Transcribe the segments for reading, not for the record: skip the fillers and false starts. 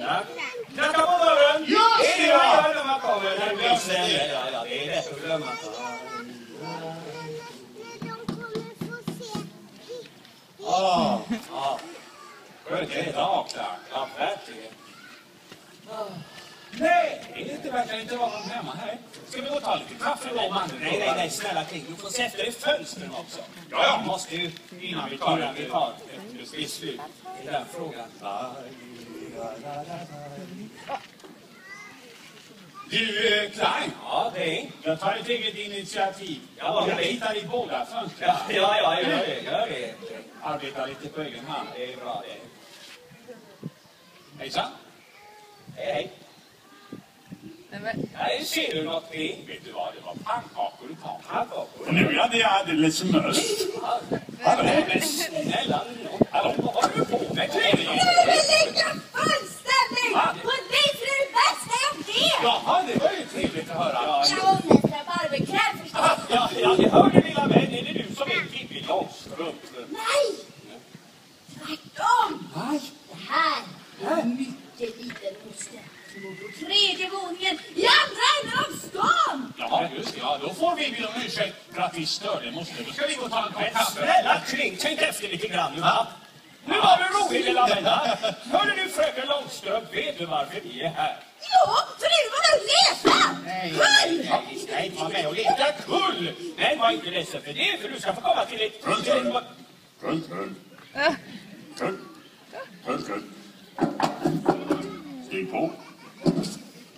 Ja. Knacka på dörren! Just det! Ja, när man kommer. Ja, det är lätt att glömma. Ja. Skönt, det är vakna. Ja, verkligen. Nej, det verkar inte vara någon hemma här. Ska vi gå och ta lite kaffe då, man? Nej, snälla Kling. Du får se efter i fönstren också. Ja. Vi måste ju, innan vi tar det slut. Det är den frågan. Du, Klein. Ja, det är. Jag tar ett eget initiativ. Jag tittar i båda fönstren. Ja, gör det. Arbetar lite på egen hand. Det är bra, det. Hejsan. Hej. Nej, ser du något Kling? Vet du vad, det var pannkakor i tak. Pannkakor? Och nu är det alldeles mörkt. Hallå, men snälla. Hallå, vad har du på med Kling? Fullständigt! Polis är det bästa jag vet! Jaha, det var ju trevligt att höra. Ja, mest rabarberkräm förstås. Ja, det hörde lilla vän. Är det du som är Pippi Långstrump? Nej! Tvärtom! Nej. Det här är en mycket liten bostäder. På 3:e våningen i andra änden av stan! Ja, just det. Ja, då får vi be om ursäkt för att vi störde. Då ska vi gå och ta en kopp kaffe. Snälla Kling, tänk efter lite grann nu, va? Nu var du rolig, lilla vän. Hörde du, fröken Långstrump, vet du varför vi är här? Ja, för det var att leta! Kull! Vi ska inte vara med och leta kull. Men var inte ledsen för det, för du ska få komma till ett... Kull. Stig på.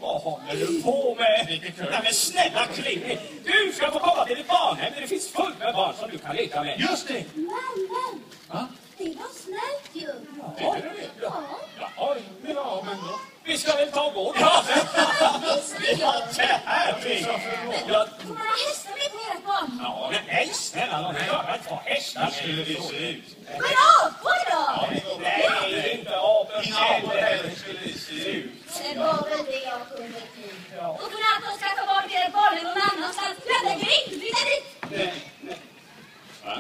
Vad håller du på med? Nej, men snälla Kling, du ska få komma till ett barnhem där det finns fullt med barn som du kan leka med. Just det. Men, det var snällt ju. Ja, det? Ja. Ja, men då. Vi ska väl ta och gå. Ja, det här Kling. Ja, Får man ha hästar med på ert barn? ja, men nej, snälla, de klarar inte ha hästar. Skulle det se ut? Men apor då? Nej, inte apor. Skulle det se ut? Det var väl det jag kunde till. Och kunde Anton skaffa bort er bollen någon annanstans. Lämna grindfritt dit. Va?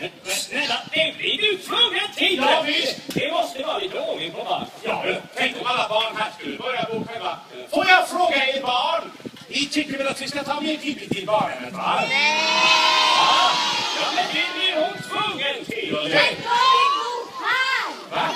Men snälla, det blir du tvungen till. Ja, visst. Det måste vara lite ordning på barn. Ja, tänk om alla barn här skulle börja bo själva. Får jag fråga er barn? Ni tycker väl att vi ska ta med Pippi till barnen, va? Ja, men det blir hon tvungen till. Men jag vill bo här. Va?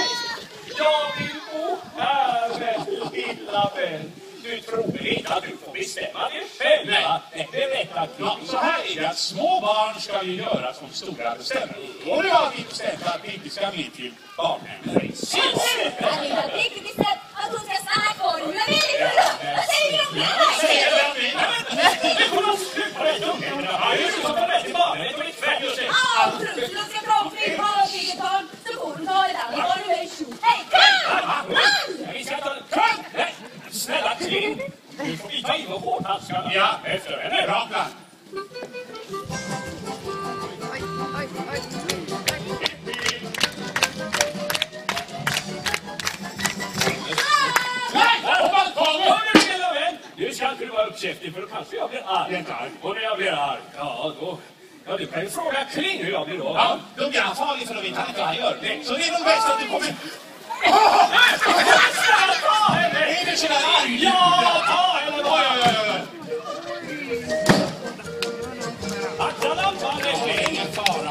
Jag vill bo här med lilla vän. Du tror väl inte att du får bestämma det själv? Nej, berätta till. Ja, så här är det att små barn ska ju göra som stora bestämmer. Och nu har vi bestämt att Pippi ska med till barnen. Precis. Jag vill ha riktigt bestämt att hon ska stanna kvar. Men jag vill inte. Vad säger du om det? Du får nog sluta rätt upp. Ja, just det, så får rätt till barnen. Det är inte färdigt att säga. Ja, frusen ska komma till barnfriget barn. Så får hon ta ett annat barn. Nu är det tjo. Hej, kom! Vi ska ta en kram. Nej, snälla Kling. Nu får vi ta in och hårdhandskarna. Ja, efter henne. bra plan. Nu ska inte du vara uppkäftig, för då kanske jag blir arg. Och när jag blir arg, ja då... Ja, du kan ju fråga Kling hur jag blir då. Ja, då blir han farlig för då vet han inte vad han gör. Så det är nog bäst att du kommer... Ta henne! Är det sådär arg? Ja, ta henne! Ja. Akta lampan, det är ingen fara.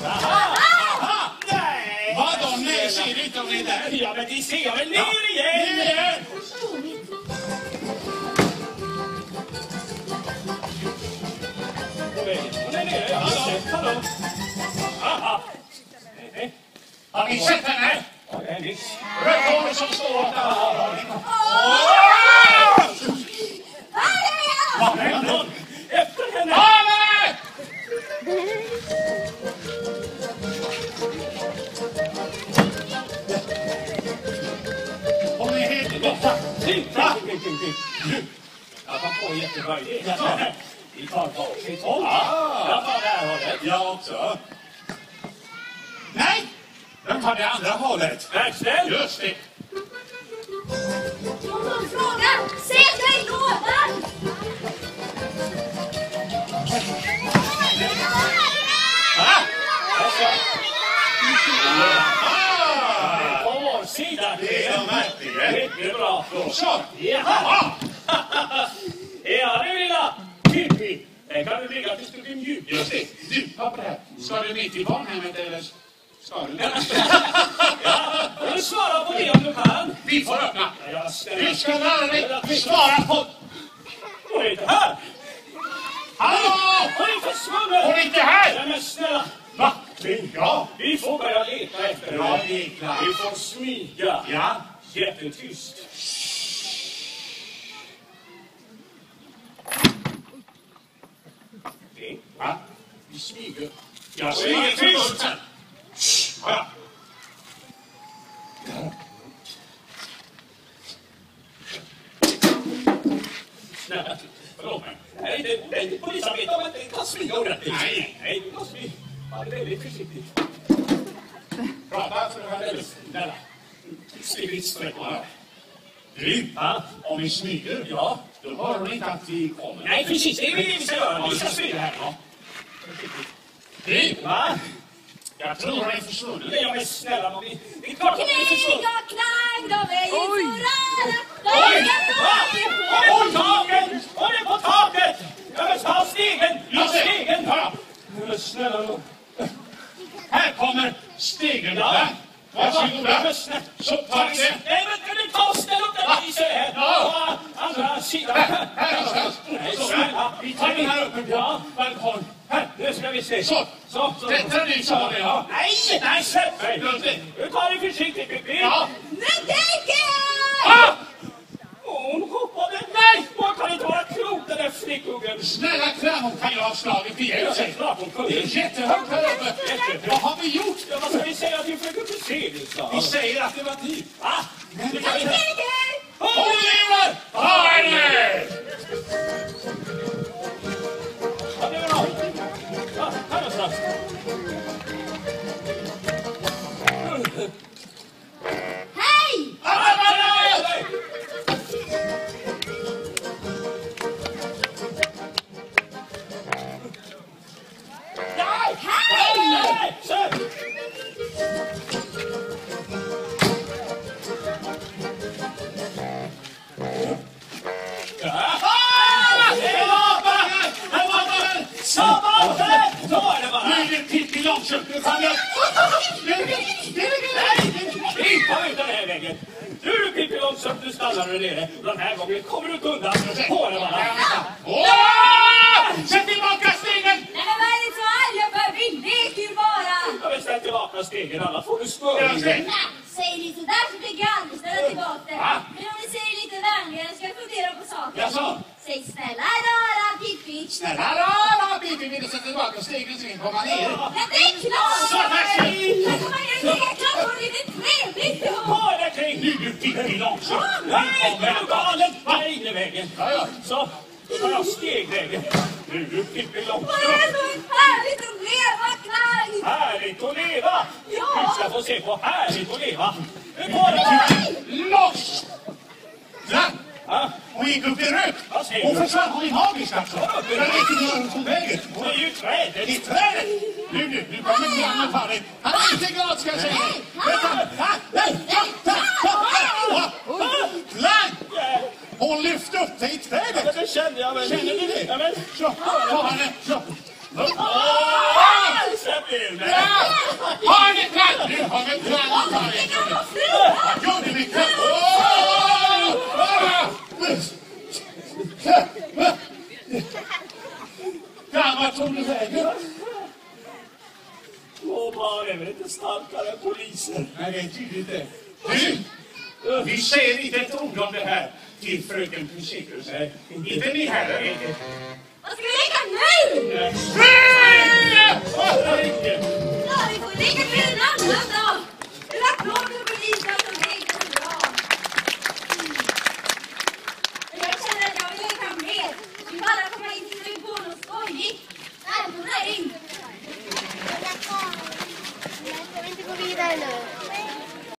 Aha! Nej! Vadå? Nej, ser du inte om det är där? Ja, men de ser väl ner igen! Hon är nere, hallå. Aha. Har ni sett henne? Ja, det är nyss. Rödhåret som står där. Vad händer? Efter henne! Anne! Hon är helt borta. Titta! Jag tar på jätteböjligt. Vi tar varsitt håll. Jag tar det här hållet. Jag också. Nej! Jag tar det andra hållet. Verkställ! Just det. Någon fråga? Sätt dig i lådan! Va? det är de verkligen. Mycket bra. Då så. Jaha. Ja, det lilla Pippi. Den kan du ligga tills du blir mjuk. Just det. Du, pappa det här. Ska du ner till barnhemmet eller ska du? Ja, du svarar på det om du kan. Vi får öppna. Ja, Du ska lära dig svara på... Hon är inte här. Hallå! Hon är försvunnen. Hon är inte här! Ja, men snälla. Va? Ja, vi får börja leta efter Ja, henne. det är klart. Vi får smyga. Ja. Jättetyst. Det. Va? Vi smyger. Jag smyger tyst. Ja. Snälla, förlåt mig. Det är inte polisarbete om man inte kan smyga ordentligt. Nej, du måste vi vara väldigt försiktigt. Prata för det här är Snälla, skriv sträck på här. Du, Ja, om vi smyger, ja. då har hon inte att vi kommer. Nej, precis. Det är det vi ska göra. Vi ska smyga här. Ja. Du, Va? jag tror hon är försvunnen. Ja, men snälla, vad vi... Det är klart att vi är Krig försvunnen. och klang, de är ju så rara. Oj! Va? Hon är på taket! Hon är på taket! Jag vill ta stegen! Ja, stegen! Ja. Men snälla, då. Här kommer stegen. Ja. Varsågoda. Men snälla. Så tar vi det. Nej, men kan du ta och ställa upp den i sig här? Ja. På andra sidan. Här någonstans. Nej, Så, snälla. vi tar den här uppe på Ja. balkong. Här. Nu ska vi se. Så. Så. Detta är du som har det, ja. Nej, släpp mig. Låt det. Nu tar det försiktigt, Pippi. Ja. Nu tänker Ah! Hon hoppade. Nej! Hon kan inte vara klok, den där flickungen. Snälla kram, hon kan ju ha slagit ihjäl sig. Klart hon kunde. Det är jättehögt här uppe. Vad har vi gjort? Ja, vad ska vi säga till fröken Thyselius då? Vi säger att det var du. Va? Det kan vi inte. Håll lever! Har ni! Ja, det är bra. Ja, här någonstans. Hej! Nej! Nej! Släpp! Pippi Långstrump, nu kan jag... Nej! Kom ut den här vägen! Du, Pippi Långstrump, du stannar där nere. Den här gången kommer du inte undan. På den bara. Sätt tillbaka stegen! Nej, men vad är det så arga för? Vi leker ju bara. Jag vill ställa tillbaka stegen, alla får du smör. Nej, säger ni sådär så tänker jag aldrig ställa tillbaka det. Va? Men om ni säger lite vänligare ska jag fundera på saken. Jaså? Säg snälla rara Pippi. Snälla rara, Pippi, vill du sätta tillbaka stegen så vi kan komma ner? Men det är klart! Så här ser vi. Men kom igen, det är klart och det är trevligt. Ta det kring! Nu, du Pippi Långstrump. Nej, är du galen? Nej, in i vägen. Ja. Så, tar jag stegvägen. Du, Pippi Vad är Långstrump. det så härligt att leva, Klang? Härligt att leva! Ja. Du ska få se på härligt att leva. Nu går det! Loss! Ja. Ja, Hon gick upp i rök. Vad säger Hon du? försvann, hon är magisk alltså. Jag vet inte var hon tog vägen. hon är ju i trädet. I trädet! Nu kommer grannen ta dig. Han är inte glad ska jag säga dig. Klang! Hon lyfte upp dig i trädet. Det kände jag väl. Känner du det? Ja, men... Så, ta henne. Så. Släpp in mig. Har ni Klang? Nu har vi Klang att ta dig. Vad gör du med Klang? Klang, vad tog du vägen? Två barn är väl inte starkare än poliser. Nej, det är tydligt det. Du, vi säger inte ett ord om det här till fröken Thyselius. Inte ni heller. Vad ska vi leka nu? Spring! Ja, vi får leka till en annan dag.